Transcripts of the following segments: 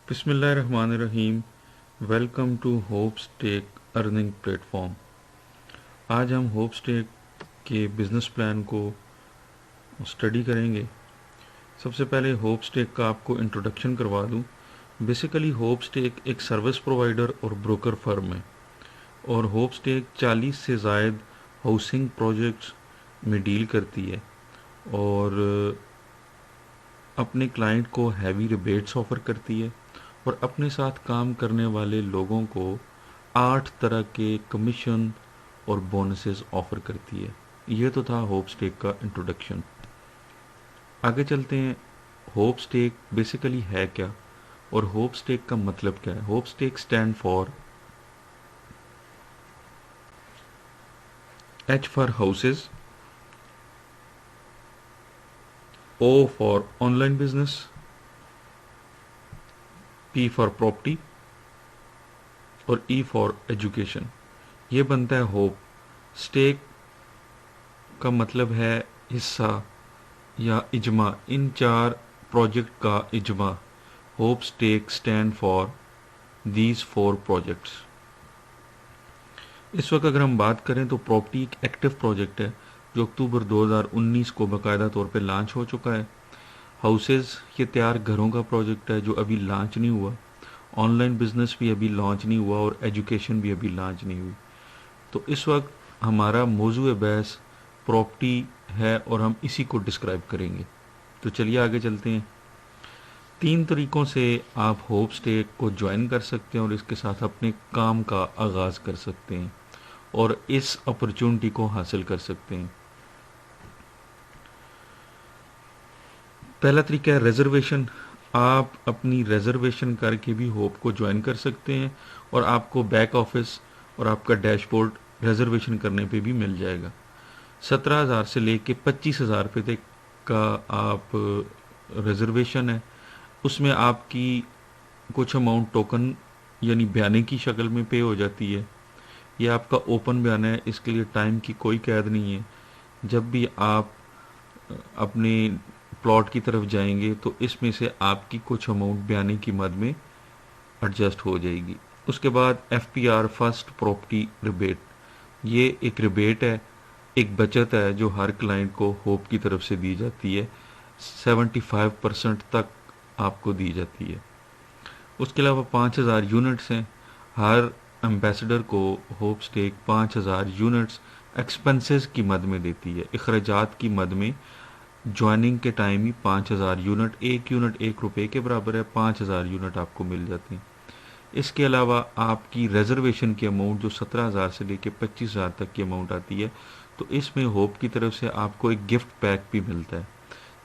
बिस्मिल्लाहिर्रहमानिर्रहीम। Welcome to Hope Stake earning platform. आज हम होप स्टेक के बिज़नेस प्लान को स्टडी करेंगे। सबसे पहले होप स्टेक का आपको इंट्रोडक्शन करवा दूं। बेसिकली होप स्टेक एक सर्विस प्रोवाइडर और ब्रोकर फर्म है और होप स्टेक 40 से ज़ायद हाउसिंग प्रोजेक्ट्स में डील करती है और अपने क्लाइंट को हैवी रिबेट्स ऑफ़र करती है और अपने साथ काम करने वाले लोगों को 8 तरह के कमीशन और बोनसेस ऑफ़र करती है। ये तो था होप स्टेक का इंट्रोडक्शन। आगे चलते हैं। होप स्टेक बेसिकली है क्या और होप स्टेक का मतलब क्या है। Hope stake stand for H for houses, O for online business, P for property और E फॉर एजुकेशन। ये बनता है होप। स्टेक का मतलब है हिस्सा या इजमा। इन 4 प्रोजेक्ट का इजमा। Hope stake stand for these 4 projects. इस वक्त अगर हम बात करें तो प्रॉपर्टी एक एक्टिव प्रोजेक्ट है जो अक्टूबर 2019 को बाकायदा तौर पे लॉन्च हो चुका है। हाउसेस ये तैयार घरों का प्रोजेक्ट है जो अभी लॉन्च नहीं हुआ। ऑनलाइन बिजनेस भी अभी लॉन्च नहीं हुआ और एजुकेशन भी अभी लॉन्च नहीं हुई। तो इस वक्त हमारा मौजू बहस प्रॉपर्टी है और हम इसी को डिस्क्राइब करेंगे। तो चलिए आगे चलते हैं। 3 तरीक़ों से आप होप स्टेक को ज्वाइन कर सकते हैं और इसके साथ अपने काम का आगाज़ कर सकते हैं और इस अपॉर्चुनिटी को हासिल कर सकते हैं। पहला तरीका है रिजर्वेशन। आप अपनी रिजर्वेशन करके भी होप को ज्वाइन कर सकते हैं और आपको बैक ऑफिस और आपका डैशबोर्ड रिजर्वेशन करने पे भी मिल जाएगा। 17,000 से लेके 25,000 रुपये तक का आप रिजर्वेशन है। उसमें आपकी कुछ अमाउंट टोकन यानी बयाने की शक्ल में पे हो जाती है। यह आपका ओपन बयाना है, इसके लिए टाइम की कोई कैद नहीं है। जब भी आप अपने प्लॉट की तरफ जाएंगे तो इसमें से आपकी कुछ अमाउंट बयाने की मद में एडजस्ट हो जाएगी। उसके बाद FPR फर्स्ट प्रॉपर्टी रिबेट। ये एक रिबेट है, एक बचत है जो हर क्लाइंट को होप की तरफ से दी जाती है। 75% तक आपको दी जाती है। उसके अलावा 5,000 यूनिट्स हैं। हर एम्बेसडर को होप स्टेक 5,000 यूनिट्स एक्सपेंसेस की मद में देती है। अखराजात की मद में ज्वाइनिंग के टाइम ही 5,000 यूनिट, एक यूनिट 1 रुपये के बराबर है, 5,000 यूनिट आपको मिल जाती हैं। इसके अलावा आपकी रिजर्वेशन की अमाउंट जो 17,000 से लेकर 25,000 तक की अमाउंट आती है, तो इसमें होप की तरफ से आपको एक गिफ्ट पैक भी मिलता है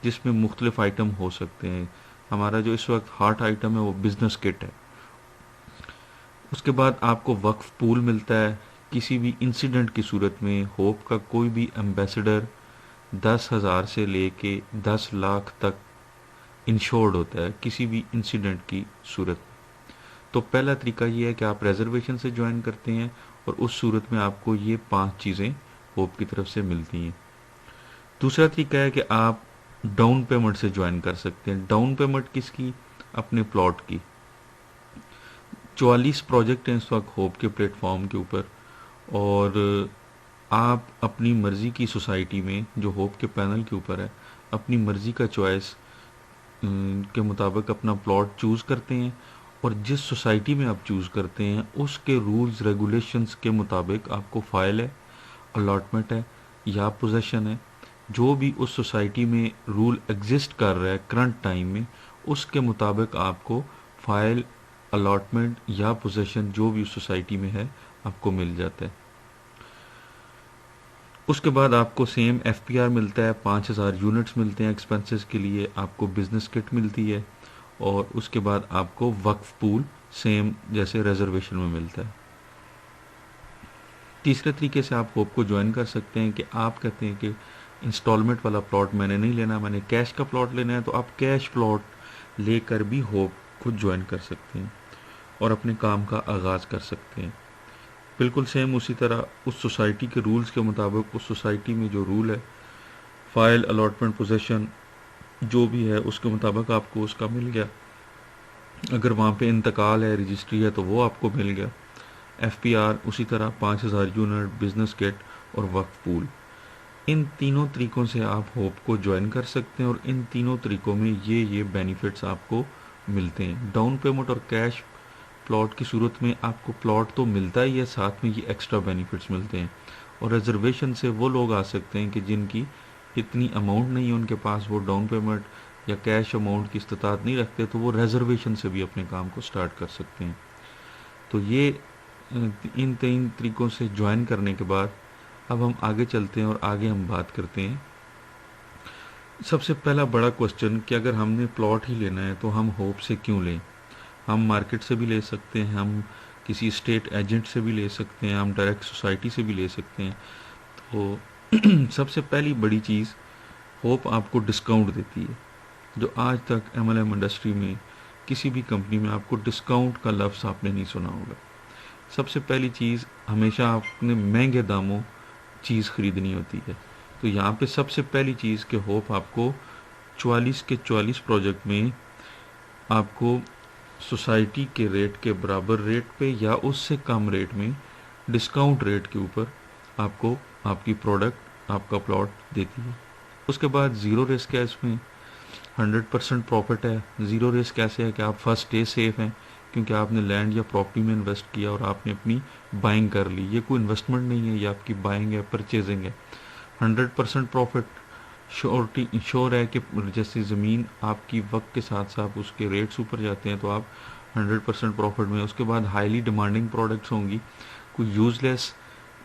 जिसमें मुख्तलिफ आइटम हो सकते हैं। हमारा जो इस वक्त हॉट आइटम है वो बिजनेस किट है। उसके बाद आपको वक्फ पूल मिलता है। किसी भी इंसिडेंट की सूरत में होप का कोई भी एम्बेसडर 10,000 से लेके 10 लाख तक इंश्योर्ड होता है किसी भी इंसिडेंट की सूरत में। तो पहला तरीका ये है कि आप रिजर्वेशन से ज्वाइन करते हैं और उस सूरत में आपको ये 5 चीज़ें होप की तरफ से मिलती हैं। दूसरा तरीका है कि आप डाउन पेमेंट से ज्वाइन कर सकते हैं। डाउन पेमेंट किसकी? अपने प्लॉट की। 44 प्रोजेक्ट हैं इस वक्त होप के प्लेटफॉर्म के ऊपर और आप अपनी मर्ज़ी की सोसाइटी में जो होप के पैनल के ऊपर है अपनी मर्ज़ी का चॉइस के मुताबिक अपना प्लॉट चूज़ करते हैं और जिस सोसाइटी में आप चूज़ करते हैं उसके रूल्स रेगुलेशंस के मुताबिक आपको फाइल है, अलॉटमेंट है या पोजेशन है, जो भी उस सोसाइटी में रूल एग्जिस्ट कर रहा है करंट टाइम में, उसके मुताबिक आपको फाइल, अलॉटमेंट या पोजेशन जो भी उस सोसाइटी में है आपको मिल जाता है। उसके बाद आपको सेम FPR मिलता है, 5,000 यूनिट्स मिलते हैं एक्सपेंसेस के लिए, आपको बिजनेस किट मिलती है और उसके बाद आपको वक्फ पूल सेम जैसे रिजर्वेशन में मिलता है। तीसरे तरीके से आप होप को ज्वाइन कर सकते हैं कि आप कहते हैं कि इंस्टॉलमेंट वाला प्लॉट मैंने नहीं लेना, मैंने कैश का प्लॉट लेना है, तो आप कैश प्लॉट लेकर भी होप को ज्वाइन कर सकते हैं और अपने काम का आगाज़ कर सकते हैं। बिल्कुल सेम उसी तरह उस सोसाइटी के रूल्स के मुताबिक उस सोसाइटी में जो रूल है, फाइल, अलॉटमेंट, पोजेशन जो भी है उसके मुताबिक आपको उसका मिल गया। अगर वहाँ पे इंतकाल है, रजिस्ट्री है, तो वो आपको मिल गया। एफपीआर उसी तरह 5000 यूनिट, बिजनेस किट और वक्फ पूल। इन तीनों तरीकों से आप होप को ज्वाइन कर सकते हैं और इन तीनों तरीकों में ये बेनिफिट्स आपको मिलते हैं। डाउन पेमेंट और कैश प्लॉट की सूरत में आपको प्लॉट तो मिलता ही है, साथ में ये एक्स्ट्रा बेनिफिट्स मिलते हैं। और रिजर्वेशन से वो लोग आ सकते हैं कि जिनकी इतनी अमाउंट नहीं है उनके पास, वो डाउन पेमेंट या कैश अमाउंट की इस्तात नहीं रखते, तो वो रिजर्वेशन से भी अपने काम को स्टार्ट कर सकते हैं। तो ये इन तीन तरीकों से ज्वाइन करने के बाद अब हम आगे चलते हैं और आगे हम बात करते हैं। सबसे पहला बड़ा क्वेश्चन कि अगर हमने प्लॉट ही लेना है तो हम होप से क्यों लें। हम मार्केट से भी ले सकते हैं, हम किसी स्टेट एजेंट से भी ले सकते हैं, हम डायरेक्ट सोसाइटी से भी ले सकते हैं। तो सबसे पहली बड़ी चीज़, होप आपको डिस्काउंट देती है। जो आज तक एमएलएम इंडस्ट्री में किसी भी कंपनी में आपको डिस्काउंट का लफ्ज़ आपने नहीं सुना होगा। सबसे पहली चीज़, हमेशा आपने महंगे दामों चीज़ खरीदनी होती है। तो यहाँ पे सबसे पहली चीज़ कि होप आपको 44 के 44 प्रोजेक्ट में आपको सोसाइटी के रेट के बराबर रेट पे या उससे कम रेट में डिस्काउंट रेट के ऊपर आपको आपकी प्रोडक्ट, आपका प्लॉट देती है। उसके बाद ज़ीरो रिस्क है, इसमें 100% प्रॉफिट है। ज़ीरो रिस्क कैसे है कि आप फर्स्ट डे सेफ हैं, क्योंकि आपने लैंड या प्रॉपर्टी में इन्वेस्ट किया और आपने अपनी बाइंग कर ली। ये कोई इन्वेस्टमेंट नहीं है, ये आपकी बाइंग है, परचेजिंग है। 100% प्रॉफिट श्योरिटी इंश्योर है कि जैसे ज़मीन आपकी वक्त के साथ साथ उसके रेट्स ऊपर जाते हैं तो आप 100% प्रॉफिट में। उसके बाद हाईली डिमांडिंग प्रोडक्ट्स होंगी, कोई यूज़लेस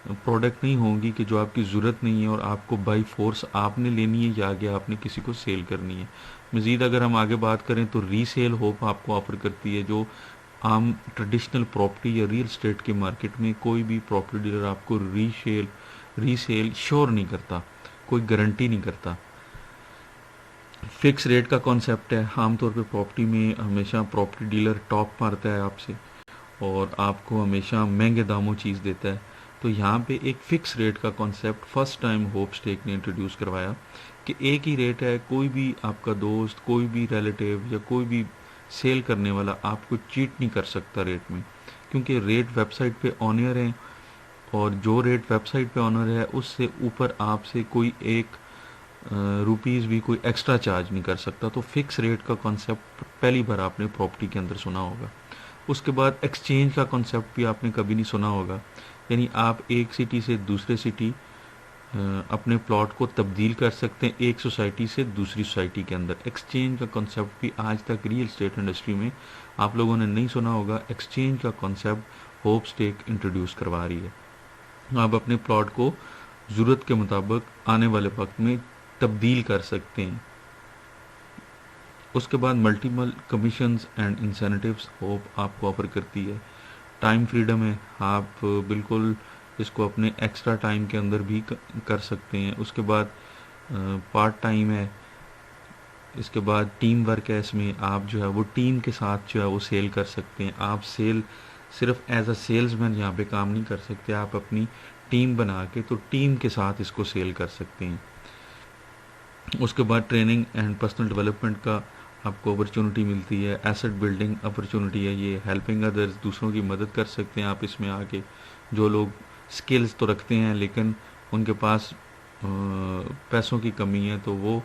प्रोडक्ट नहीं होंगी कि जो आपकी ज़रूरत नहीं है और आपको बाई फोर्स आपने लेनी है या आगे आपने किसी को सेल करनी है। मज़ीद अगर हम आगे बात करें तो रीसेल होप आपको ऑफ़र करती है, जो आम ट्रेडिशनल प्रॉपर्टी या रियल स्टेट के मार्केट में कोई भी प्रॉपर्टी डीलर आपको रीसेल श्योर नहीं करता, कोई गारंटी नहीं करता। फिक्स रेट का कॉन्सेप्ट है। आमतौर पे प्रॉपर्टी में हमेशा प्रॉपर्टी डीलर टॉप मारता है आपसे और आपको हमेशा महंगे दामों चीज़ देता है। तो यहाँ पे एक फ़िक्स रेट का concept first time Hope Stake ने इंट्रोड्यूस करवाया कि एक ही रेट है, कोई भी आपका दोस्त, कोई भी रिलेटिव या कोई भी सेल करने वाला आपको चीट नहीं कर सकता रेट में, क्योंकि रेट वेबसाइट पे ऑनर है और जो रेट वेबसाइट पे ऑनर है उससे ऊपर आपसे कोई एक रुपीज़ भी कोई एक्स्ट्रा चार्ज नहीं कर सकता। तो फिक्स रेट का कॉन्सेप्ट पहली बार आपने प्रॉपर्टी के अंदर सुना होगा। उसके बाद एक्सचेंज का कॉन्सेप्ट भी आपने कभी नहीं सुना होगा, यानी आप एक सिटी से दूसरे सिटी अपने प्लॉट को तब्दील कर सकते हैं, एक सोसाइटी से दूसरी सोसाइटी के अंदर। एक्सचेंज का कॉन्सेप्ट भी आज तक रियल स्टेट इंडस्ट्री में आप लोगों ने नहीं सुना होगा। एक्सचेंज का कॉन्सेप्ट होप स्टेक इंट्रोड्यूस करवा रही है। आप अपने प्लॉट को ज़रूरत के मुताबिक आने वाले वक्त में तब्दील कर सकते हैं। उसके बाद multiple commissions and incentives hope आपको ऑफर करती है। टाइम फ्रीडम है, आप बिल्कुल इसको अपने एक्स्ट्रा टाइम के अंदर भी कर सकते हैं। उसके बाद पार्ट टाइम है। इसके बाद टीम वर्क है, इसमें आप जो है वो टीम के साथ जो है वो सेल कर सकते हैं। आप सेल सिर्फ एज अ सेल्समैन यहाँ पे काम नहीं कर सकते, आप अपनी टीम बना के तो टीम के साथ इसको सेल कर सकते हैं। उसके बाद ट्रेनिंग एंड पर्सनल डेवलपमेंट का आपको अपॉर्चुनिटी मिलती है। एसेट बिल्डिंग अपॉर्चुनिटी है, ये हेल्पिंग अदर्स, दूसरों की मदद कर सकते हैं आप इसमें आके। जो लोग स्किल्स तो रखते हैं लेकिन उनके पास पैसों की कमी है, तो वो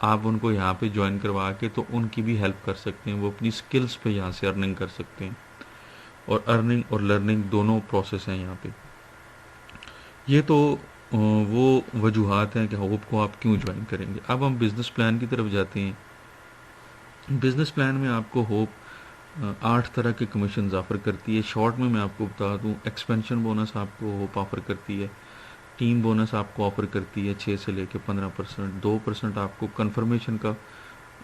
आप उनको यहाँ पे ज्वाइन करवा के तो उनकी भी हेल्प कर सकते हैं, वो अपनी स्किल्स पे यहाँ से अर्निंग कर सकते हैं। और अर्निंग और लर्निंग दोनों प्रोसेस हैं यहाँ पे। ये तो वो वजूहात हैं कि होप को आप क्यों ज्वाइन करेंगे। अब हम बिज़नेस प्लान की तरफ जाते हैं। बिज़नेस प्लान में आपको होप 8 तरह के कमीशन ऑफ़र करती है। शॉर्ट में मैं आपको बता दूं, एक्सपेंशन बोनस आपको होप ऑफ़र करती है। टीम बोनस आपको ऑफ़र करती है 6 से लेकर 15%। 2% आपको कन्फर्मेशन का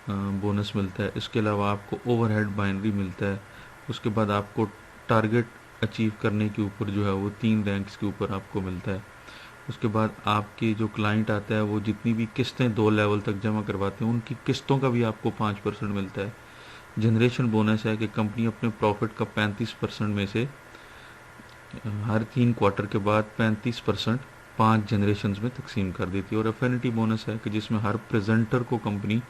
बोनस मिलता है। इसके अलावा आपको ओवरहेड बाइनरी मिलता है। उसके बाद आपको टारगेट अचीव करने के ऊपर जो है वो 3 रैंक्स के ऊपर आपको मिलता है। उसके बाद आपके जो क्लाइंट आता है वो जितनी भी किस्तें 2 लेवल तक जमा करवाते हैं उनकी किस्तों का भी आपको 5% मिलता है। जनरेशन बोनस है कि कंपनी अपने प्रॉफिट का 35% में से हर 3 क्वार्टर के बाद 35% 5 जनरेशन में तकसीम कर देती है। और एफिनिटी बोनस है कि जिसमें हर प्रेजेंटर को कंपनी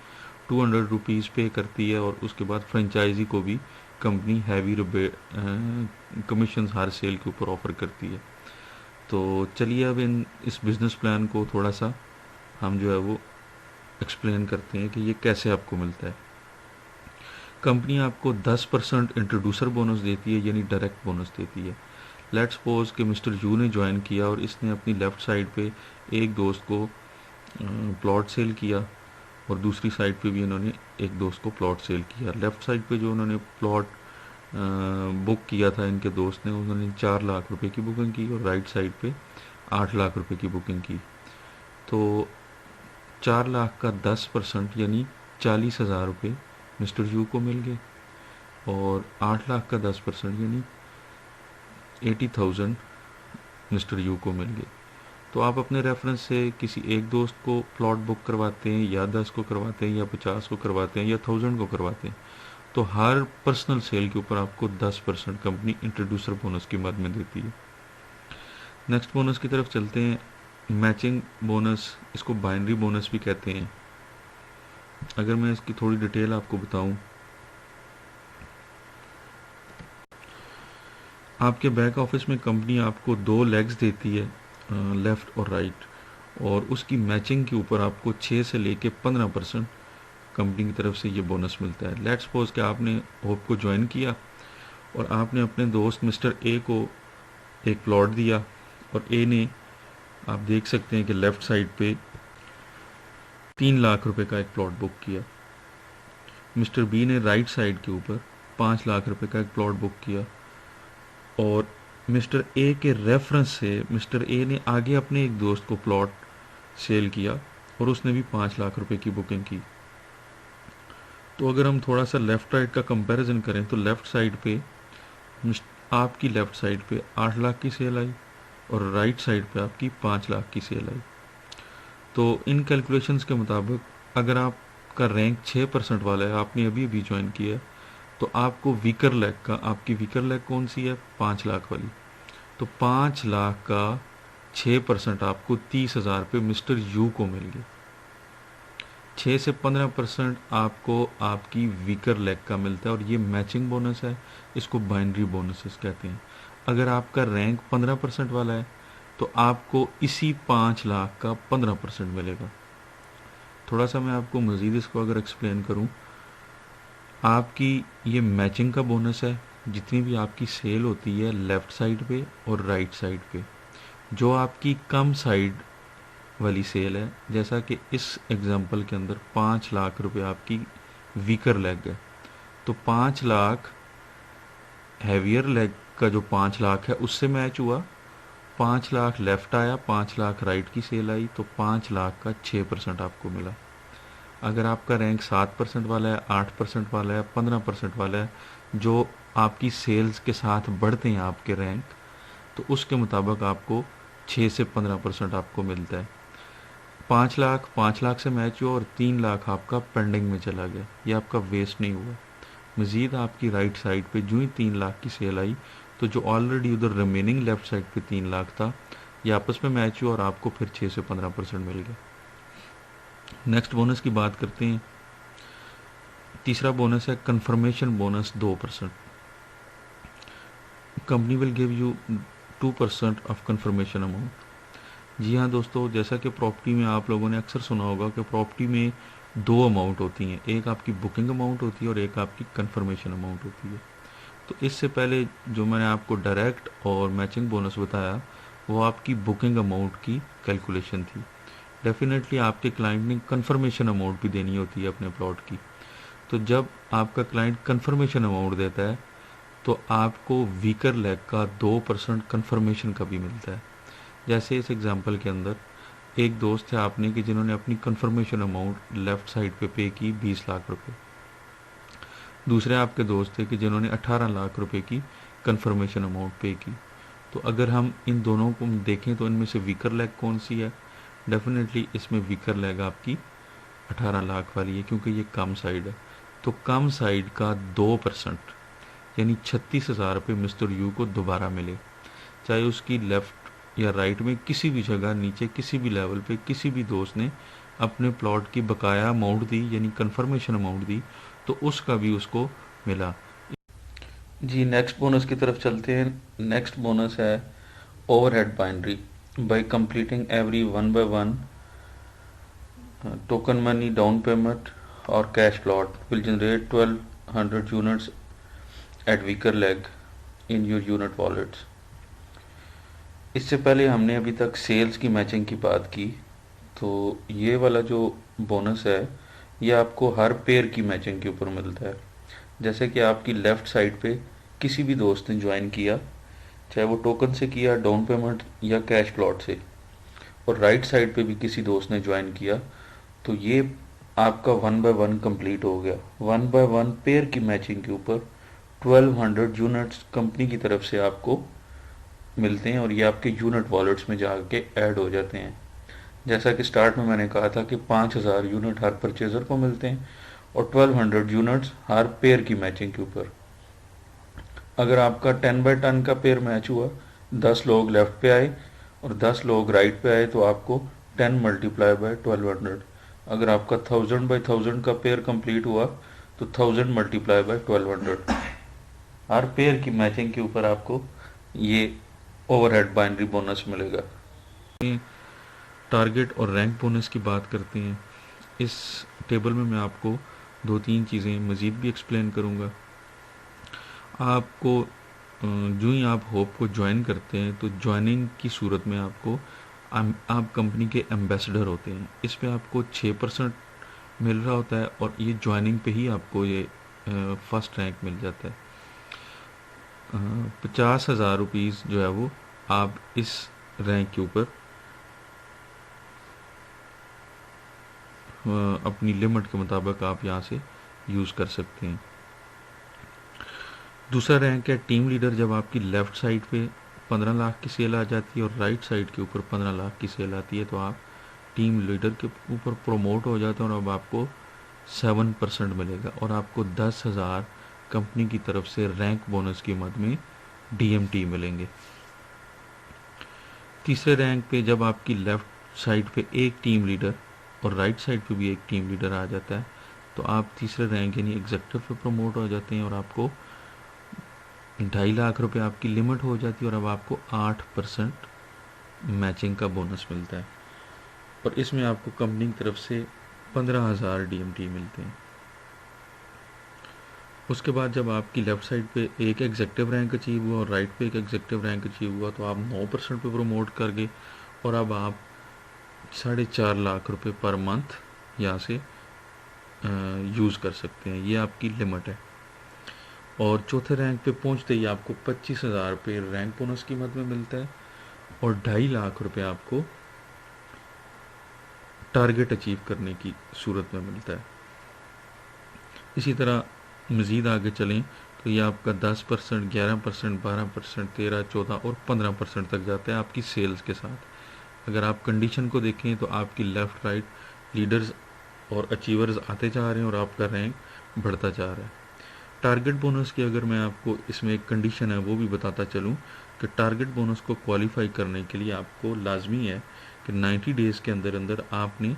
200 रुपीज़ पे करती है और उसके बाद फ्रेंचाइजी को भी कंपनी हैवी कमीशन हर सेल के ऊपर ऑफ़र करती है। तो चलिए अब इस बिज़नेस प्लान को थोड़ा सा हम जो है वो एक्सप्लेन करते हैं कि ये कैसे आपको मिलता है। कंपनी आपको 10% इंट्रोड्यूसर बोनस देती है, यानी डायरेक्ट बोनस देती है। लेट्स सपोज कि मिस्टर यू ने ज्वाइन किया और इसने अपनी लेफ़्ट साइड पे एक दोस्त को प्लॉट सेल किया और दूसरी साइड पे भी इन्होंने एक दोस्त को प्लॉट सेल किया। लेफ़्ट साइड पे जो उन्होंने प्लॉट बुक किया था इनके दोस्त ने, उन्होंने 4 लाख रुपए की बुकिंग की और राइट साइड पे 8 लाख रुपए की बुकिंग की। तो 4 लाख का 10% यानी 40,000 रुपये मिस्टर यू को मिल गए और 8 लाख का 10% यानी 80,000 मिस्टर यू को मिल गए। तो आप अपने रेफरेंस से किसी एक दोस्त को प्लॉट बुक करवाते हैं या 10 को करवाते हैं या 50 को करवाते हैं या 1000 को करवाते हैं, तो हर पर्सनल सेल के ऊपर आपको 10% कंपनी इंट्रोड्यूसर बोनस की मद में देती है। नेक्स्ट बोनस की तरफ चलते हैं। मैचिंग बोनस, इसको बाइनरी बोनस भी कहते हैं। अगर मैं इसकी थोड़ी डिटेल आपको बताऊं, आपके बैक ऑफिस में कंपनी आपको 2 लेग्स देती है, लेफ़्ट और राइट, और उसकी मैचिंग के ऊपर आपको 6 से लेके 15% कंपनी की तरफ से ये बोनस मिलता है। लेट्स सपोज कि आपने होप को ज्वाइन किया और आपने अपने दोस्त मिस्टर ए को एक प्लॉट दिया और ए ने, आप देख सकते हैं कि लेफ़्ट साइड पे 3 लाख रुपए का एक प्लॉट बुक किया। मिस्टर बी ने राइट साइड के ऊपर 5 लाख रुपए का एक प्लॉट बुक किया और मिस्टर ए के रेफरेंस से मिस्टर ए ने आगे अपने एक दोस्त को प्लॉट सेल किया और उसने भी 5 लाख रुपए की बुकिंग की। तो अगर हम थोड़ा सा लेफ़्ट राइट का कंपैरिजन करें तो लेफ़्ट साइड पे आपकी लेफ़्ट साइड पे 8 लाख की सेल आई और राइट साइड पे आपकी 5 लाख की सेल आई। तो इन कैलकुलेशंस के मुताबिक अगर आपका रैंक 6% वाला है, आपने अभी अभी ज्वाइन किया है, तो आपको वीकर लेग का, आपकी वीकर लेग कौन सी है, 5 लाख वाली, तो 5 लाख का 6% आपको 30,000 पे मिस्टर यू को मिल गए। 6 से 15% आपको आपकी वीकर लेग का मिलता है और ये मैचिंग बोनस है, इसको बाइनरी बोनसेस कहते हैं। अगर आपका रैंक 15% वाला है तो आपको इसी 5 लाख का 15% मिलेगा। थोड़ा सा मैं आपको मज़ीद इसको अगर एक्सप्लेन करूं, आपकी ये मैचिंग का बोनस है। जितनी भी आपकी सेल होती है लेफ़्ट साइड पे और राइट साइड पे, जो आपकी कम साइड वाली सेल है, जैसा कि इस एग्जांपल के अंदर 5 लाख रुपए आपकी वीकर लेग है, तो 5 लाख हैवियर लेग का जो 5 लाख है उससे मैच हुआ। 5 लाख लेफ़्ट आया, 5 लाख राइट की सेल आई, तो 5 लाख का 6% आपको मिला। अगर आपका रैंक 7% वाला है, 8% वाला है, 15% वाला है, जो आपकी सेल्स के साथ बढ़ते हैं आपके रैंक, तो उसके मुताबिक आपको 6 से 15% आपको मिलता है। 5 लाख से मैच हुआ और 3 लाख आपका पेंडिंग में चला गया, ये आपका वेस्ट नहीं हुआ। मज़ीद आपकी राइट साइड पे जो ही 3 लाख की सेल आई, तो जो ऑलरेडी उधर रिमेनिंग लेफ़्ट साइड पे 3 लाख था, ये आपस में मैच हुआ और आपको फिर 6 से 15% मिल गया। नेक्स्ट बोनस की बात करते हैं। तीसरा बोनस है confirmation bonus 2%। Company will give you 2% of confirmation amount. जी हाँ दोस्तों, जैसा कि प्रॉपर्टी में आप लोगों ने अक्सर सुना होगा कि प्रॉपर्टी में 2 अमाउंट होती हैं, एक आपकी बुकिंग अमाउंट होती है और एक आपकी कंफर्मेशन अमाउंट होती है। तो इससे पहले जो मैंने आपको डायरेक्ट और मैचिंग बोनस बताया, वो आपकी बुकिंग अमाउंट की कैलकुलेशन थी। डेफिनेटली आपके क्लाइंट ने कंफर्मेशन अमाउंट भी देनी होती है अपने प्लॉट की। तो जब आपका क्लाइंट कंफर्मेशन अमाउंट देता है तो आपको वीकर लेग का 2% कंफर्मेशन का भी मिलता है। जैसे इस एग्जांपल के अंदर एक दोस्त है आपने कि जिन्होंने अपनी कंफर्मेशन अमाउंट लेफ़्ट साइड पे की 20 लाख रुपए। दूसरे आपके दोस्त थे कि जिन्होंने 18 लाख रुपए की कंफर्मेशन अमाउंट पे की। तो अगर हम इन दोनों को देखें तो इनमें से वीकर लेग कौन सी है, डेफिनेटली इसमें वीकर लेग आपकी 18 लाख वाली है, क्योंकि ये कम साइड है। तो कम साइड का 2% यानी 36,000 रुपये मिस्टर यू को दोबारा मिले, चाहे उसकी लेफ़्ट या राइट में किसी भी जगह नीचे किसी भी लेवल पे किसी भी दोस्त ने अपने प्लॉट की बकाया अमाउंट दी, यानी कंफर्मेशन अमाउंट दी, तो उसका भी उसको मिला। जी नेक्स्ट बोनस की तरफ चलते हैं। नेक्स्ट बोनस है overhead binary. By completing every one by one token money down payment और cash plot will generate 1200 units at weaker leg in your unit wallets. इससे पहले हमने अभी तक सेल्स की मैचिंग की बात की, तो ये वाला जो बोनस है ये आपको हर पेयर की मैचिंग के ऊपर मिलता है। जैसे कि आपकी लेफ़्ट साइड पे किसी भी दोस्त ने ज्वाइन किया, चाहे वो टोकन से किया, डाउन पेमेंट या कैश प्लॉट से, और राइट साइड पे भी किसी दोस्त ने ज्वाइन किया, तो ये आपका वन बाय वन कंप्लीट हो गया। वन बाय वन पेयर की मैचिंग के ऊपर 1200 यूनिट्स कंपनी की तरफ से आपको मिलते हैं और ये आपके यूनिट वॉलेट्स में जाके ऐड हो जाते हैं। जैसा कि स्टार्ट में मैंने कहा था कि 5000 यूनिट हर परचेज़र को मिलते हैं और 1200 यूनिट्स हर पेयर की मैचिंग के ऊपर। अगर आपका 10 बाय 10 का पेयर मैच हुआ, 10 लोग लेफ्ट पे आए और 10 लोग राइट पे आए, तो आपको 10 मल्टीप्लाई बाय 1200। अगर आपका 1000 बाय 1000 का पेयर कंप्लीट हुआ तो 1000 मल्टीप्लाई बाय 1200। हर पेयर की मैचिंग के ऊपर आपको ये ओवरहेड बाइनरी बोनस मिलेगा। टारगेट और रैंक बोनस की बात करते हैं। इस टेबल में मैं आपको दो तीन चीज़ें मज़ीद भी एक्सप्लेन करूँगा। आपको जो ही आप होप को ज्वाइन करते हैं तो ज्वाइनिंग की सूरत में आपको आप कंपनी के एम्बेसडर होते हैं। इस पे आपको 6% मिल रहा होता है और ये ज्वाइनिंग पे ही आपको ये फर्स्ट रैंक मिल जाता है। 50,000 रुपीज़ जो है वो आप इस रैंक के ऊपर अपनी लिमिट के मुताबिक आप यहाँ से यूज़ कर सकते हैं। दूसरा रैंक है टीम लीडर। जब आपकी लेफ़्ट साइड पे 15 लाख की सेल आ जाती है और राइट साइड के ऊपर 15 लाख की सेल आती है, तो आप टीम लीडर के ऊपर प्रमोट हो जाते हैं और अब आपको 7% मिलेगा और आपको 10,000 कंपनी की तरफ से रैंक बोनस की मद में DMT मिलेंगे। तीसरे रैंक पे जब आपकी लेफ़्ट साइड पे एक टीम लीडर और राइट साइड पे भी एक टीम लीडर आ जाता है, तो आप तीसरे रैंक यानी एग्जेक्टिव पे प्रमोट हो जाते हैं और आपको 2.5 लाख रुपए आपकी लिमिट हो जाती है और अब आपको 8% मैचिंग का बोनस मिलता है और इसमें आपको कंपनी की तरफ से 15,000 DMT मिलते हैं। उसके बाद जब आपकी लेफ़्ट साइड पे एक एग्जेक्टिव रैंक अचीव हुआ और राइट पे एक एग्जेक्टिव रैंक अचीव हुआ, तो आप 9% पे प्रमोट कर गए और अब आप 4.5 लाख रुपए पर मंथ यहाँ से यूज़ कर सकते हैं। ये आपकी लिमिट है। और चौथे रैंक पे पहुँचते ही आपको 25,000 रुपये रैंक बोनस की मद में मिलता है और 2.5 लाख रुपए आपको टारगेट अचीव करने की सूरत में मिलता है। इसी तरह मज़ीद आगे चलें तो ये आपका 10%, 11%, 12%, 13, 14 और 15% तक जाता है आपकी सेल्स के साथ। अगर आप कंडीशन को देखें तो आपकी लेफ़्ट राइट लीडर्स और अचीवर्स आते जा रहे हैं और आपका रैंक बढ़ता जा रहा है। टारगेट बोनस की अगर मैं आपको इसमें एक कंडीशन है वो भी बताता चलूँ कि टारगेट बोनस को क्वालिफाई करने के लिए आपको लाजमी है कि 90 डेज़ के अंदर अंदर आपने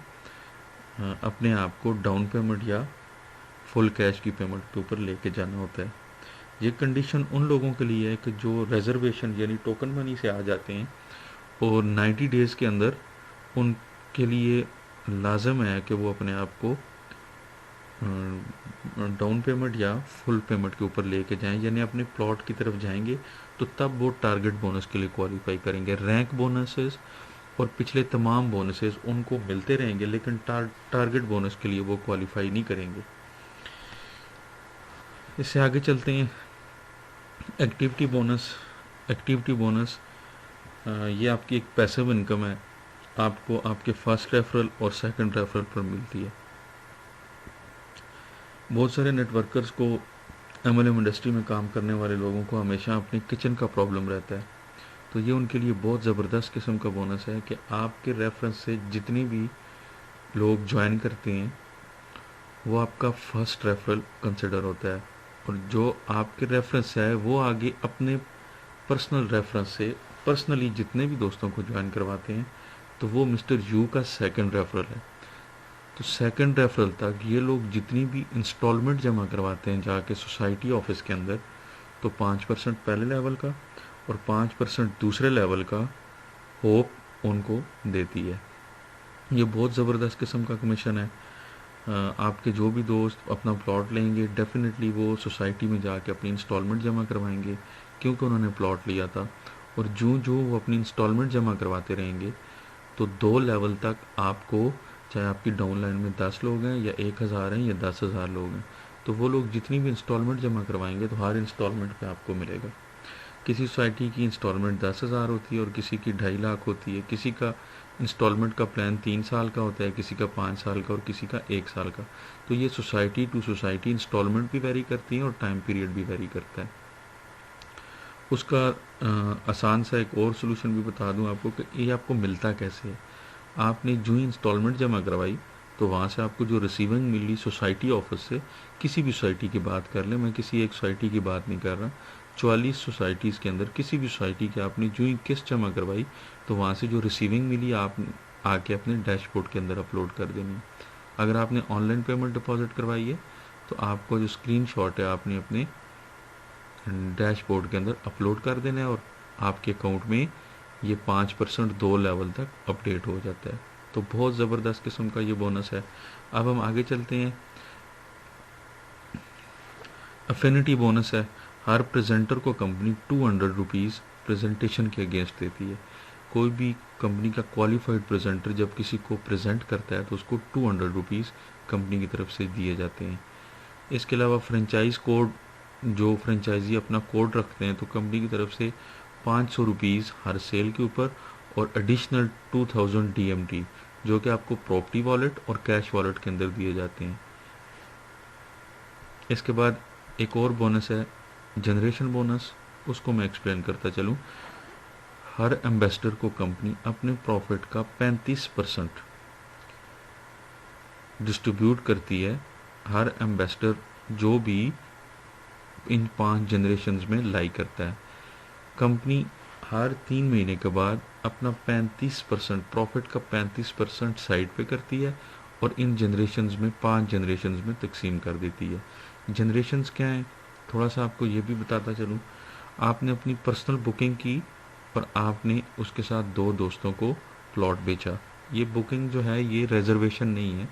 अपने आप को डाउन पेमेंट या फुल कैश की पेमेंट के ऊपर लेके जाना होता है। ये कंडीशन उन लोगों के लिए है कि जो रिजर्वेशन यानी टोकन मनी से आ जाते हैं और 90 डेज़ के अंदर उनके लिए लाजम है कि वो अपने आप को डाउन पेमेंट या फुल पेमेंट के ऊपर लेके जाएं, यानी अपने प्लॉट की तरफ जाएंगे तो तब वो टारगेट बोनस के लिए क्वालिफाई करेंगे। रैंक बोनसेस और पिछले तमाम बोनसेस उनको मिलते रहेंगे लेकिन टारगेट बोनस के लिए वो क्वालिफाई नहीं करेंगे। इससे आगे चलते हैं। Activity bonus. एक्टिविटी बोनस ये आपकी एक पैसिव इनकम है, आपको आपके फर्स्ट रेफरल और सेकंड रेफरल पर मिलती है। बहुत सारे नेटवर्कर्स को, MLM इंडस्ट्री में काम करने वाले लोगों को हमेशा अपने किचन का प्रॉब्लम रहता है, तो ये उनके लिए बहुत ज़बरदस्त किस्म का बोनस है कि आपके रेफरेंस से जितने भी लोग ज्वाइन करते हैं वो आपका फर्स्ट रेफरल कंसिडर होता है और जो आपके रेफरेंस से है वो आगे अपने पर्सनल रेफरेंस से पर्सनली जितने भी दोस्तों को ज्वाइन करवाते हैं तो वो मिस्टर यू का सेकंड रेफरल है। तो सेकंड रेफरल तक ये लोग जितनी भी इंस्टॉलमेंट जमा करवाते हैं जाके सोसाइटी ऑफिस के अंदर, तो 5% पहले लेवल का और 5% दूसरे लेवल का होप उनको देती है। ये बहुत ज़बरदस्त किस्म का कमीशन है। आपके जो भी दोस्त अपना प्लॉट लेंगे डेफिनेटली वो सोसाइटी में जाके अपनी इंस्टॉलमेंट जमा करवाएंगे, क्योंकि उन्होंने प्लॉट लिया था। और जो जो वो अपनी इंस्टॉलमेंट जमा करवाते रहेंगे तो 2 लेवल तक आपको, चाहे आपकी डाउन लाइन में 10 लोग हैं या 1000 हैं या 10,000 लोग हैं, तो वो लोग जितनी भी इंस्टॉलमेंट जमा करवाएंगे तो हर इंस्टॉलमेंट पे आपको मिलेगा। किसी सोसाइटी की इंस्टॉलमेंट 10,000 होती है और किसी की 2.5 लाख होती है, किसी का इंस्टॉलमेंट का प्लान 3 साल का होता है, किसी का 5 साल का और किसी का 1 साल का। तो ये सोसाइटी टू सोसाइटी इंस्टॉलमेंट भी वेरी करती है और टाइम पीरियड भी वेरी करता है। उसका आसान सा एक और सोल्यूशन भी बता दूं आपको कि ये आपको मिलता कैसे है। आपने जो ही इंस्टॉलमेंट जमा करवाई तो वहाँ से आपको जो रिसीविंग मिली सोसाइटी ऑफिस से, किसी भी सोसाइटी की बात कर लें, मैं किसी एक सोसाइटी की बात नहीं कर रहा, 44 सोसाइटीज़ के अंदर किसी भी सोसाइटी की आपने जो ही किस्त जमा करवाई तो वहाँ से जो रिसीविंग मिली आप आके अपने डैशबोर्ड के अंदर अपलोड कर देनी है। अगर आपने ऑनलाइन पेमेंट डिपॉजिट करवाई है तो आपको जो स्क्रीनशॉट है आपने अपने डैशबोर्ड के अंदर अपलोड कर देना है और आपके अकाउंट में ये 5% 2 लेवल तक अपडेट हो जाता है। तो बहुत ज़बरदस्त किस्म का ये बोनस है। अब हम आगे चलते हैं। अफिनिटी बोनस है। हर प्रेजेंटर को कंपनी 200 रुपीज़ प्रेजेंटेशन के अगेंस्ट देती है। कोई भी कंपनी का क्वालिफाइड प्रेजेंटर जब किसी को प्रेजेंट करता है तो उसको 200 रुपीज़ कंपनी की तरफ से दिए जाते हैं। इसके अलावा फ्रेंचाइज कोड, जो फ्रेंचाइजी अपना कोड रखते हैं तो कंपनी की तरफ से 500 रुपीज़ हर सेल के ऊपर और एडिशनल 2000 DMT जो कि आपको प्रॉपर्टी वॉलेट और कैश वॉलेट के अंदर दिए जाते हैं। इसके बाद एक और बोनस है जनरेशन बोनस, उसको मैं एक्सप्लेन करता चलूँ। हर एम्बेसडर को कंपनी अपने प्रॉफिट का 35% डिस्ट्रीब्यूट करती है। हर एम्बेसडर जो भी इन 5 जनरेशन्स में लाई करता है, कंपनी हर 3 महीने के बाद अपना 35% प्रॉफिट का 35% साइड पे करती है और इन जनरेशन्स में 5 जनरेशन्स में तकसीम कर देती है। जनरेशन्स क्या हैं, थोड़ा सा आपको ये भी बताता चलूँ। आपने अपनी पर्सनल बुकिंग की और आपने उसके साथ 2 दोस्तों को प्लॉट बेचा। ये बुकिंग जो है ये रिजर्वेशन नहीं है,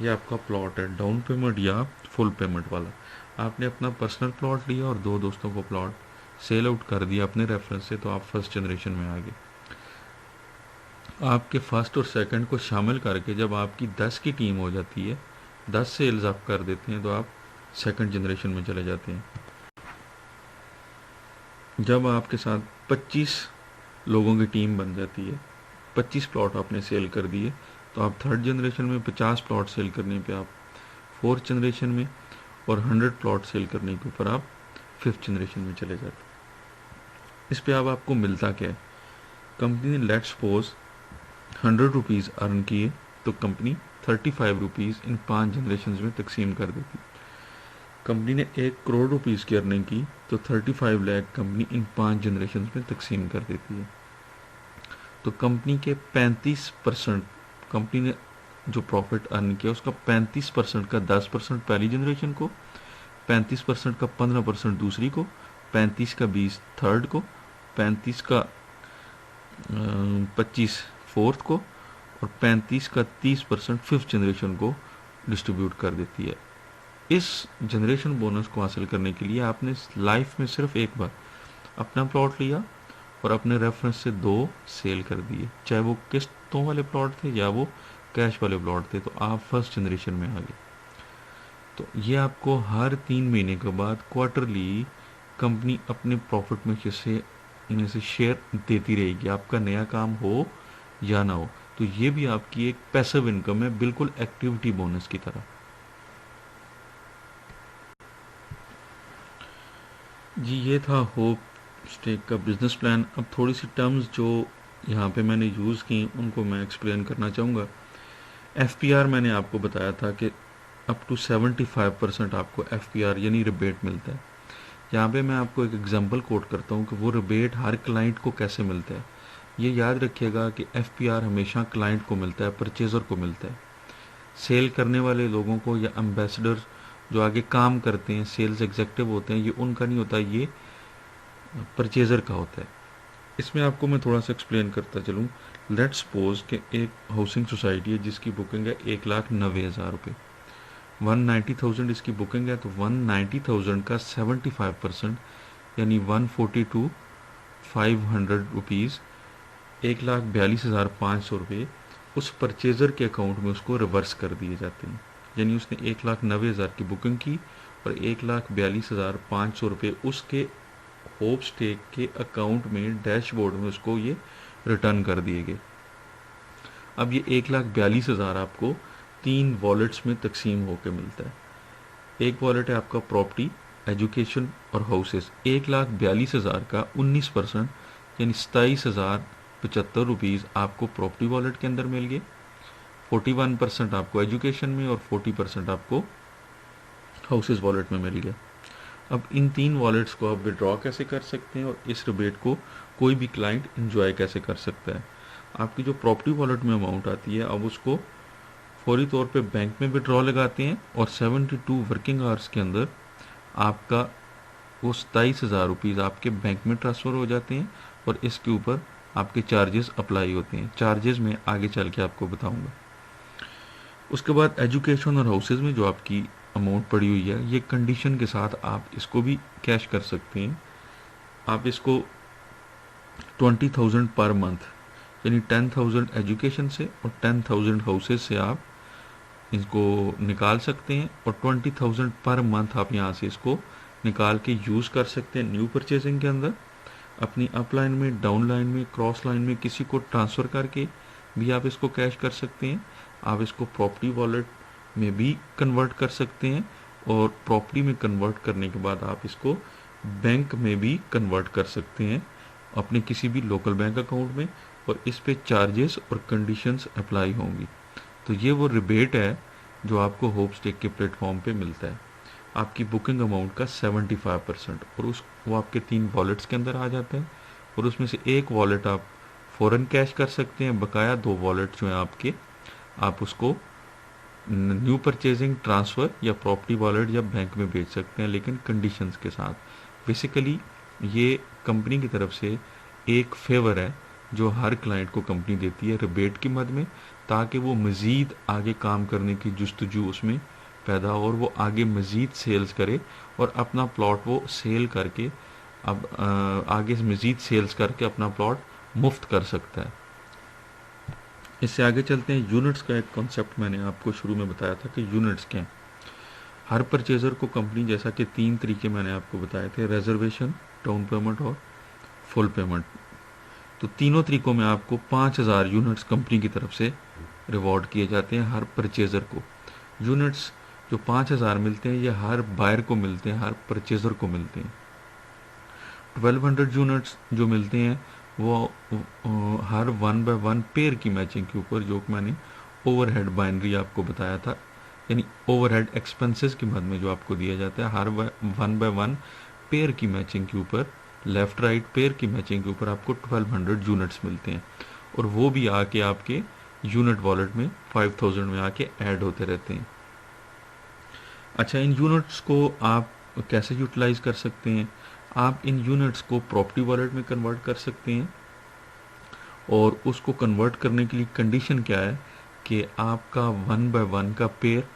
ये आपका प्लॉट है, डाउन पेमेंट या फुल पेमेंट वाला। आपने अपना पर्सनल प्लॉट लिया और 2 दोस्तों को प्लॉट सेल आउट कर दिया अपने रेफरेंस से, तो आप फर्स्ट जनरेशन में आ गए। आपके फर्स्ट और सेकंड को शामिल करके जब आपकी 10 की टीम हो जाती है, 10 सेल्स आप कर देते हैं, तो आप सेकंड जनरेशन में चले जाते हैं। जब आपके साथ 25 लोगों की टीम बन जाती है, 25 प्लॉट आपने सेल कर दिए, तो आप थर्ड जनरेशन में 50 प्लॉट सेल करने पे आप फोर्थ जनरेशन में और 100 प्लॉट सेल करने के ऊपर आप फिफ्थ जनरेशन में चले जाते हैं। इस पे अब आपको मिलता क्या है। कंपनी ने लेट्स सपोज 100 रुपीज़ अर्न किए तो कंपनी 35 रुपीज़ इन 5 जनरेशन में तकसीम कर देती। कंपनी ने 1 करोड़ रुपीज़ की अर्निंग की तो 35 लाख कंपनी इन 5 जनरेशन में तकसीम कर देती है। तो कंपनी के 35%, कंपनी ने जो प्रॉफिट अर्न किया उसका 35% का 10% पहली जनरेशन को, 35% का 15% दूसरी को, 35 का 20 थर्ड को, 35 का 25 फोर्थ को और 35 का 30% फिफ्थ जनरेशन को डिस्ट्रीब्यूट कर देती है। इस जनरेशन बोनस को हासिल करने के लिए आपने लाइफ में सिर्फ एक बार अपना प्लॉट लिया और अपने रेफरेंस से 2 सेल कर दिए, चाहे वो किस्तों वाले प्लॉट थे या वो कैश वाले प्लॉट थे, तो आप फर्स्ट जनरेशन में आ गए। तो ये आपको हर 3 महीने के बाद क्वार्टरली कंपनी अपने प्रॉफिट में से शेयर देती रहेगी, आपका नया काम हो या ना हो। तो ये भी आपकी एक पैसिव इनकम है, बिल्कुल एक्टिविटी बोनस की तरह। जी ये था होप स्टेक का बिजनेस प्लान। अब थोड़ी सी टर्म्स जो यहाँ पे मैंने यूज़ की उनको मैं एक्सप्लेन करना चाहूँगा। FPR मैंने आपको बताया था कि अप टू 75% आपको FPR यानी रिबेट मिलता है। यहाँ पे मैं आपको एक एग्जांपल कोट करता हूँ कि वो रिबेट हर क्लाइंट को कैसे मिलता है। ये याद रखिएगा कि FPR हमेशा क्लाइंट को मिलता है, परचेज़र को मिलता है। सेल करने वाले लोगों को या एम्बेसडर जो आगे काम करते हैं, सेल्स एग्जेक्टिव होते हैं, ये उनका नहीं होता। ये परचेज़र का होता है। इसमें आपको मैं थोड़ा सा एक्सप्लेन करता चलूँ। लेट्स सपोज कि एक हाउसिंग सोसाइटी है जिसकी बुकिंग है 1,90,000 रुपये, 190,000 इसकी बुकिंग है, तो 190,000 का 75% यानी 142,500 रुपीज़, 1,42,500 रुपये उस परचेज़र के अकाउंट में उसको रिवर्स कर दिए जाते हैं। यानी उसने 1,90,000 की बुकिंग की और 1,42,500 रुपये उसके होप स्टे के अकाउंट में, डैशबोर्ड में उसको ये रिटर्न कर दिए गए। अब ये 1,42,000 आपको 3 वॉलेट्स में तकसीम होकर मिलता है। एक वॉलेट है आपका प्रॉपर्टी, एजुकेशन और हाउसेस। 1,42,000 का 19% यानी 27,075 रुपीज़ आपको प्रॉपर्टी वॉलेट के अंदर मिल गए, 41% आपको एजुकेशन में और 40% आपको हाउसेस वॉलेट में मिल गया। अब इन 3 वॉलेट्स को आप विड्रॉ कैसे कर सकते हैं और इस रिबेट को कोई भी क्लाइंट इंजॉय कैसे कर सकता है। आपकी जो प्रॉपर्टी वॉलेट में अमाउंट आती है, अब उसको फौरी तौर पे बैंक में विड्रॉ लगाते हैं और 72 वर्किंग आवर्स के अंदर आपका वो 27,000 रुपीज़ आपके बैंक में ट्रांसफ़र हो जाते हैं और इसके ऊपर आपके चार्जेस अप्लाई होते हैं। चार्जेस में आगे चल के आपको बताऊंगा। उसके बाद एजुकेशन और हाउसेज में जो आपकी अमाउंट पड़ी हुई है, ये कंडीशन के साथ आप इसको भी कैश कर सकते हैं। आप इसको 20,000 पर मंथ यानी 10,000 एजुकेशन से और 10,000 हाउसेज से आप इसको निकाल सकते हैं और 20,000 पर मंथ आप यहाँ से इसको निकाल के यूज़ कर सकते हैं न्यू परचेजिंग के अंदर, अपनी अप लाइन में, डाउन लाइन में, क्रॉस लाइन में किसी को ट्रांसफ़र करके भी आप इसको कैश कर सकते हैं। आप इसको प्रॉपर्टी वॉलेट में भी कन्वर्ट कर सकते हैं और प्रॉपर्टी में कन्वर्ट करने के बाद आप इसको बैंक में भी कन्वर्ट कर सकते हैं अपने किसी भी लोकल बैंक अकाउंट में, और इस पे चार्जेस और कंडीशंस अप्लाई होंगी। तो ये वो रिबेट है जो आपको होप स्टे के प्लेटफॉर्म पे मिलता है, आपकी बुकिंग अमाउंट का 75%, और वो आपके 3 वॉलेट्स के अंदर आ जाता है और उसमें से एक वॉलेट आप फ़ौरन कैश कर सकते हैं। बकाया 2 वॉलेट जो हैं आपके, आप उसको न्यू परचेजिंग, ट्रांसफ़र या प्रॉपर्टी वॉलेट या बैंक में भेज सकते हैं, लेकिन कंडीशंस के साथ। बेसिकली ये कंपनी की तरफ से एक फेवर है जो हर क्लाइंट को कंपनी देती है रिबेट की मद में, ताकि वो मज़ीद आगे काम करने की जुस्तजू उसमें पैदा हो और वो आगे मज़ीद सेल्स करे और अपना प्लॉट वो सेल करके अब आगे मज़ीद सेल्स करके अपना प्लॉट मुफ्त कर सकता है। इससे आगे चलते हैं। यूनिट्स का एक कॉन्सेप्ट मैंने आपको शुरू में बताया था कि यूनिट्स क्या हैं। हर परचेज़र को कंपनी, जैसा कि 3 तरीके मैंने आपको बताए थे, रिजर्वेशन, डाउन पेमेंट और फुल पेमेंट, तो तीनों तरीकों में आपको 5,000 यूनिट्स कंपनी की तरफ से रिवॉर्ड किए जाते हैं हर परचेज़र को। यूनिट्स जो 5,000 मिलते हैं ये हर बायर को मिलते हैं, हर परचेज़र को मिलते हैं। 1200 यूनिट्स जो मिलते हैं वो हर 1 बाय 1 पेयर की मैचिंग के ऊपर, जो कि मैंने ओवरहेड बाइनरी आपको बताया था, यानी ओवरहेड एक्सपेंसेस की मद में जो आपको दिया जाता है, हर 1 बाय 1 पेयर की मैचिंग के ऊपर, लेफ़्ट राइट पेयर की मैचिंग के ऊपर आपको 1200 यूनिट्स मिलते हैं, और वो भी आके आपके यूनिट वॉलेट में 5,000 में आके ऐड होते रहते हैं। अच्छा, इन यूनिट्स को आप कैसे यूटिलाइज़ कर सकते हैं? आप इन यूनिट्स को प्रॉपर्टी वॉलेट में कन्वर्ट कर सकते हैं, और उसको कन्वर्ट करने के लिए कंडीशन क्या है कि आपका 1 बाय 1 का पेयर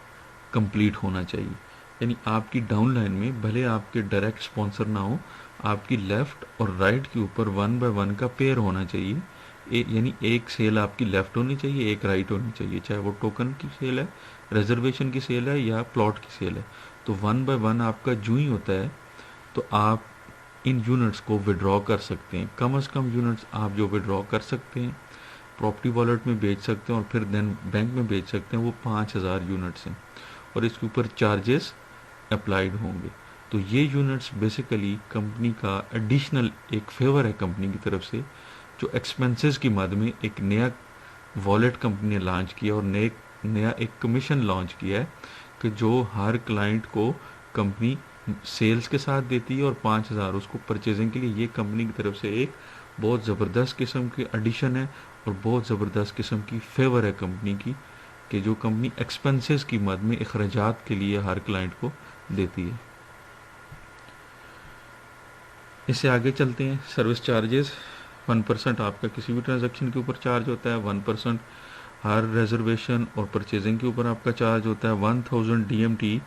कंप्लीट होना चाहिए। यानी आपकी डाउन लाइन में भले आपके डायरेक्ट स्पॉन्सर ना हो, आपकी लेफ़्ट और राइट के ऊपर 1 बाय 1 का पेयर होना चाहिए। यानी एक सेल आपकी लेफ़्ट होनी चाहिए, एक राइट होनी चाहिए, चाहे वो टोकन की सेल है, रिजर्वेशन की सेल है या प्लॉट की सेल है। तो 1 बाय 1 आपका जो ही होता है तो आप इन यूनिट्स को विड्रॉ कर सकते हैं। कम से कम यूनिट्स आप जो विड्रॉ कर सकते हैं, प्रॉपर्टी वॉलेट में बेच सकते हैं और फिर देन बैंक में बेच सकते हैं, वो 5,000 यूनिट्स हैं और इसके ऊपर चार्जेस अप्लाइड होंगे। तो ये यूनिट्स बेसिकली कंपनी का एडिशनल एक फेवर है कंपनी की तरफ से, जो एक्सपेंसेस की मद में एक नया वॉलेट कंपनी ने लॉन्च किया और नया एक कमीशन लॉन्च किया है कि जो हर क्लाइंट को कंपनी सेल्स के साथ देती है और 5,000 उसको परचेजिंग के लिए। ये कंपनी की तरफ से एक बहुत ज़बरदस्त किस्म की एडिशन है और बहुत ज़बरदस्त किस्म की फेवर है कंपनी की, कि जो कंपनी एक्सपेंसेस की मद में अखराजात के लिए हर क्लाइंट को देती है। इससे आगे चलते हैं। सर्विस चार्जेस 1% आपका किसी भी ट्रांजैक्शन के ऊपर चार्ज होता है। 1% हर रिजर्वेशन और परचेजिंग के ऊपर आपका चार्ज होता है। 1000 DMT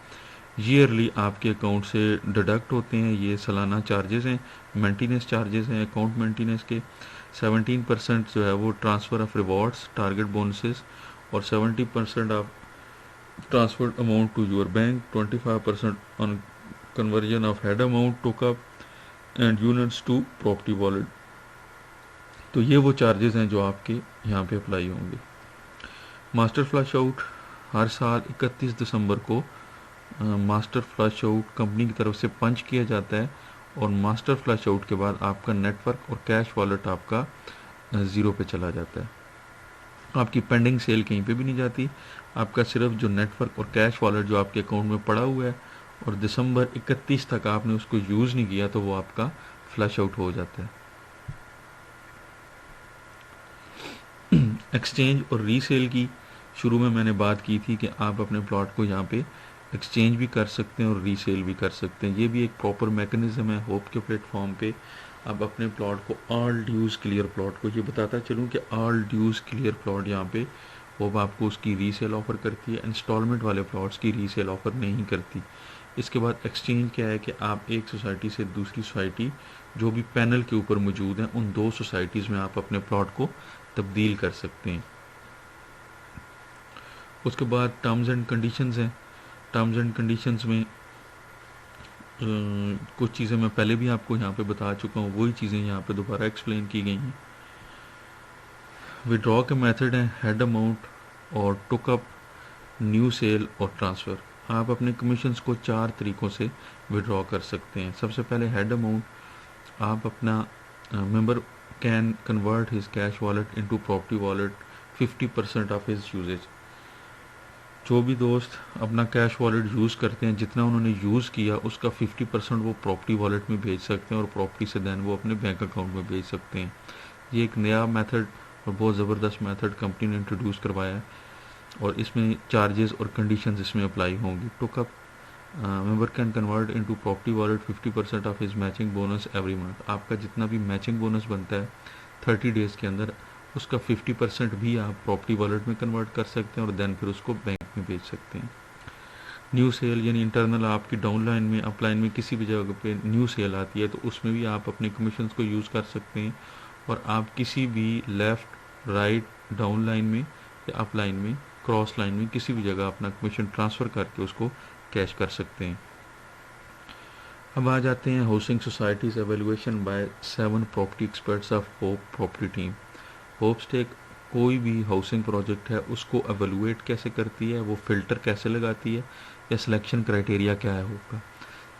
ईयरली आपके अकाउंट से डिडक्ट होते हैं। ये सालाना चार्जेस हैं, मेंटेनेंस चार्जेस हैं अकाउंट मेंटेनेंस के। 17% जो है वो transfer of rewards, target bonuses, और 70% of transferred amount to your bank, 25% on conversion of head amount to cup and units to property wallet. तो ये वो चार्जेस हैं जो आपके यहाँ पे अप्लाई होंगे। मास्टर फ्लश आउट हर साल 31 दिसंबर को मास्टर फ्लश आउट कंपनी की तरफ से पंच किया जाता है, और मास्टर फ्लश आउट के बाद आपका नेटवर्क और कैश वॉलेट आपका ज़ीरो पे चला जाता है। आपकी पेंडिंग सेल कहीं पे भी नहीं जाती। आपका सिर्फ जो नेटवर्क और कैश वॉलेट जो आपके अकाउंट में पड़ा हुआ है और दिसंबर 31 तक आपने उसको यूज़ नहीं किया, तो वो आपका फ्लश आउट हो जाता है। एक्सचेंज और रीसेल की शुरू में मैंने बात की थी कि आप अपने प्लॉट को यहाँ पे एक्सचेंज भी कर सकते हैं और रीसेल भी कर सकते हैं। ये भी एक प्रॉपर मैकेनिज्म है होप के प्लेटफॉर्म पे। आप अपने प्लॉट को ऑल ड्यूज़ क्लियर प्लॉट को ये बताता चलूँ कि ऑल ड्यूज़ क्लियर प्लॉट यहाँ पे होप आपको उसकी रीसेल ऑफ़र करती है। इंस्टॉलमेंट वाले प्लॉट्स की रीसेल ऑफ़र नहीं करती। इसके बाद एक्सचेंज क्या है कि आप एक सोसाइटी से दूसरी सोसाइटी जो भी पैनल के ऊपर मौजूद हैं उन दो सोसाइटीज़ में आप अपने प्लॉट को तब्दील कर सकते हैं। उसके बाद टर्म्स एंड कंडीशंस हैं। टर्म्स एंड कंडीशंस में कुछ चीज़ें मैं पहले भी आपको यहाँ पे बता चुका हूँ, वही चीज़ें यहाँ पे दोबारा एक्सप्लेन की गई हैं। विड्रॉ के मेथड हैं हेड अमाउंट और टुकअप, न्यू सेल और ट्रांसफ़र। आप अपने कमीशंस को 4 तरीक़ों से विड्रॉ कर सकते हैं। सबसे पहले हेड अमाउंट, आप अपना member can convert his cash wallet into property wallet 50% of his usage. जो भी दोस्त अपना कैश वॉलेट यूज़ करते हैं, जितना उन्होंने यूज़ किया उसका 50% वो प्रॉपर्टी वॉलेट में भेज सकते हैं और प्रॉपर्टी से दैन वो अपने बैंक अकाउंट में भेज सकते हैं। ये एक नया मेथड और बहुत ज़बरदस्त मेथड कंपनी ने इंट्रोड्यूस करवाया है, और इसमें चार्जेस और कंडीशंस इसमें अप्लाई होंगी। टुकअप, member can convert into property wallet 50% of his matching bonus every month. आपका जितना भी मैचिंग बोनस बनता है 30 डेज़ के अंदर, उसका 50% भी आप प्रॉपर्टी वॉलेट में कन्वर्ट कर सकते हैं और देन फिर उसको बैंक में भेज सकते हैं। न्यू सेल यानी इंटरनल आपकी डाउन लाइन में अपलाइन में किसी भी जगह पे न्यू सेल आती है तो उसमें भी आप अपने कमीशंस को यूज़ कर सकते हैं, और आप किसी भी लेफ़्ट राइट डाउन लाइन में या अप लाइन में क्रॉस लाइन में किसी भी जगह अपना कमीशन ट्रांसफ़र करके उसको कैश कर सकते हैं। अब आ जाते हैं housing societies evaluation by 7 property experts of Hope property team. Hope Stake कोई भी हाउसिंग प्रोजेक्ट है उसको एवेलुएट कैसे करती है, वो फ़िल्टर कैसे लगाती है, या सिलेक्शन क्राइटेरिया क्या है होप का।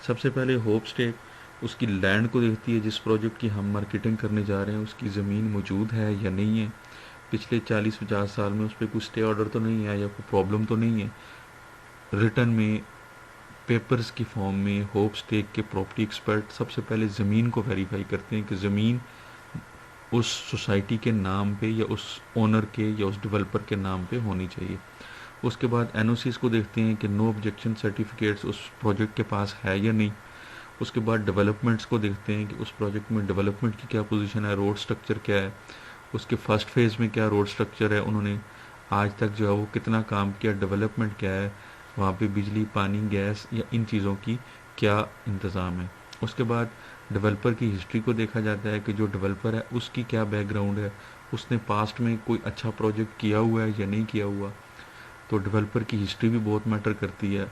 सबसे पहले होप स्टेक उसकी लैंड को देखती है जिस प्रोजेक्ट की हम मार्केटिंग करने जा रहे हैं, उसकी ज़मीन मौजूद है या नहीं है, पिछले 40-50 साल में उस पर कुछ स्टे ऑर्डर तो नहीं है या कोई प्रॉब्लम तो नहीं है। रिटर्न में पेपर्स की फॉर्म में होप स्टेक के प्रॉपर्टी एक्सपर्ट सबसे पहले ज़मीन को वेरीफाई करते हैं कि ज़मीन उस सोसाइटी के नाम पे या उस ओनर के या उस डेवलपर के नाम पे होनी चाहिए। उसके बाद एनओसीज़ को देखते हैं कि नो ऑब्जेक्शन सर्टिफिकेट्स उस प्रोजेक्ट के पास है या नहीं। उसके बाद डेवलपमेंट्स को देखते हैं कि उस प्रोजेक्ट में डेवलपमेंट की क्या पोजीशन है, रोड स्ट्रक्चर क्या है, उसके फर्स्ट फेज़ में क्या रोड स्ट्रक्चर है, उन्होंने आज तक जो है वो कितना काम किया, डेवलपमेंट क्या है, वहाँ पे बिजली, पानी, गैस या इन चीज़ों की क्या इंतज़ाम है। उसके बाद डेवलपर की हिस्ट्री को देखा जाता है कि जो डेवलपर है उसकी क्या बैकग्राउंड है, उसने पास्ट में कोई अच्छा प्रोजेक्ट किया हुआ है या नहीं किया हुआ। तो डेवलपर की हिस्ट्री भी बहुत मैटर करती है।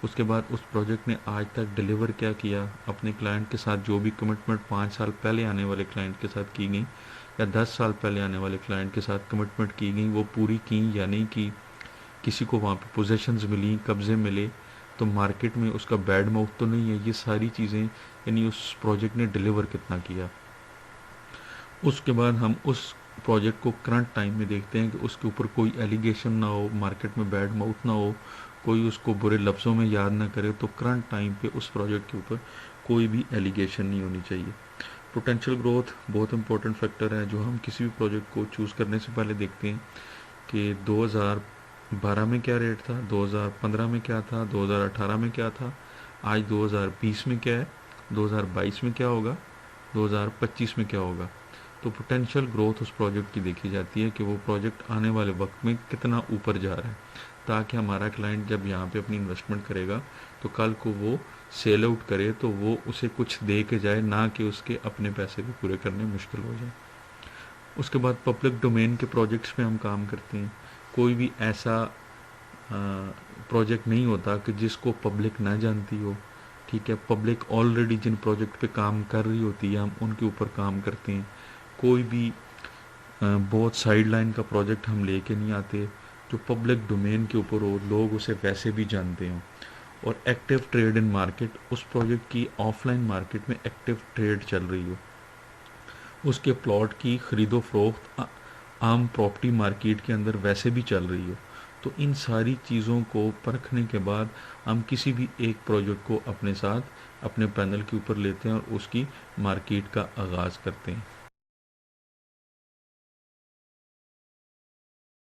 उसके बाद उस प्रोजेक्ट ने आज तक डिलीवर क्या किया, अपने क्लाइंट के साथ जो भी कमिटमेंट 5 साल पहले आने वाले क्लाइंट के साथ की गई या 10 साल पहले आने वाले क्लाइंट के साथ कमिटमेंट की गई, वो पूरी की या नहीं की। किसी को वहाँ पे पोजेशंस मिली, कब्जे मिले, तो मार्केट में उसका बैड माउथ तो नहीं है। ये सारी चीज़ें यानी उस प्रोजेक्ट ने डिलीवर कितना किया। उसके बाद हम उस प्रोजेक्ट को करंट टाइम में देखते हैं कि उसके ऊपर कोई एलिगेशन ना हो, मार्केट में बैड माउथ ना हो, कोई उसको बुरे लफ्ज़ों में याद ना करे। तो करंट टाइम पे उस प्रोजेक्ट के ऊपर कोई भी एलिगेशन नहीं होनी चाहिए। पोटेंशियल ग्रोथ बहुत इंपॉर्टेंट फैक्टर है जो हम किसी भी प्रोजेक्ट को चूज़ करने से पहले देखते हैं कि 2012 में क्या रेट था, 2015 में क्या था, 2018 में क्या था, आज 2020 में क्या है, 2022 में क्या होगा, 2025 में क्या होगा। तो पोटेंशियल ग्रोथ उस प्रोजेक्ट की देखी जाती है कि वो प्रोजेक्ट आने वाले वक्त में कितना ऊपर जा रहा है, ताकि हमारा क्लाइंट जब यहाँ पे अपनी इन्वेस्टमेंट करेगा तो कल को वो सेल आउट करे तो वो उसे कुछ दे के जाए, ना कि उसके अपने पैसे भी पूरे करने मुश्किल हो जाए। उसके बाद पब्लिक डोमेन के प्रोजेक्ट्स में हम काम करते हैं। कोई भी ऐसा प्रोजेक्ट नहीं होता कि जिसको पब्लिक ना जानती हो, ठीक है। पब्लिक ऑलरेडी जिन प्रोजेक्ट पे काम कर रही होती है हम उनके ऊपर काम करते हैं। कोई भी बहुत साइड लाइन का प्रोजेक्ट हम लेके नहीं आते जो पब्लिक डोमेन के ऊपर हो, लोग उसे वैसे भी जानते हों। और एक्टिव ट्रेड इन मार्केट, उस प्रोजेक्ट की ऑफलाइन मार्केट में एक्टिव ट्रेड चल रही हो, उसके प्लॉट की खरीदो फरोख्त आम प्रॉपर्टी मार्केट के अंदर वैसे भी चल रही हो। तो इन सारी चीज़ों को परखने के बाद हम किसी भी एक प्रोजेक्ट को अपने साथ अपने पैनल के ऊपर लेते हैं और उसकी मार्केट का आगाज़ करते हैं।